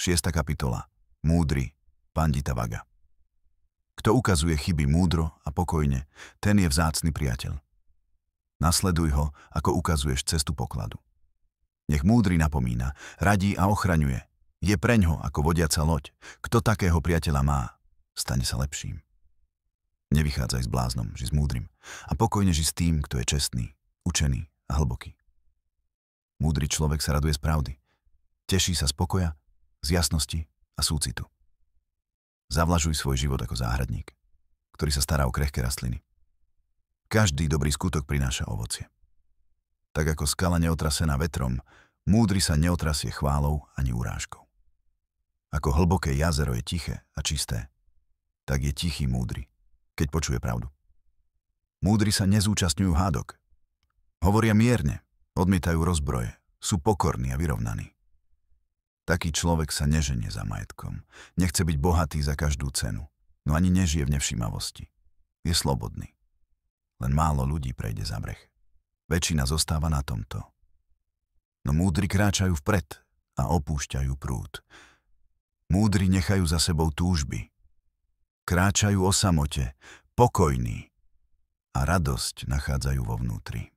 6. kapitola. Múdry, Pandita Vaga. Kto ukazuje chyby múdro a pokojne, ten je vzácny priateľ. Nasleduj ho, ako ukazuješ cestu pokladu. Nech múdry napomína, radí a ochraňuje. Je preňho ako vodiaca loď. Kto takého priateľa má, stane sa lepším. Nevychádzaj s bláznom, ži s múdrym. A pokojne ži s tým, kto je čestný, učený a hlboký. Múdry človek sa raduje z pravdy. Teší sa z pokoja, z jasnosti a súcitu. Zavlažuj svoj život ako záhradník, ktorý sa stará o krehké rastliny. Každý dobrý skutok prináša ovocie. Tak ako skala neotrasená vetrom, múdry sa neotrasie chválou ani urážkou. Ako hlboké jazero je tiché a čisté, tak je tichý múdry, keď počuje pravdu. Múdry sa nezúčastňujú hádok. Hovoria mierne, odmietajú rozbroje, sú pokorní a vyrovnaní. Taký človek sa neženie za majetkom, nechce byť bohatý za každú cenu, no ani nežije v nevšímavosti. Je slobodný. Len málo ľudí prejde za breh. Väčšina zostáva na tomto. No múdri kráčajú vpred a opúšťajú prúd. Múdri nechajú za sebou túžby. Kráčajú o samote, pokojní a radosť nachádzajú vo vnútri.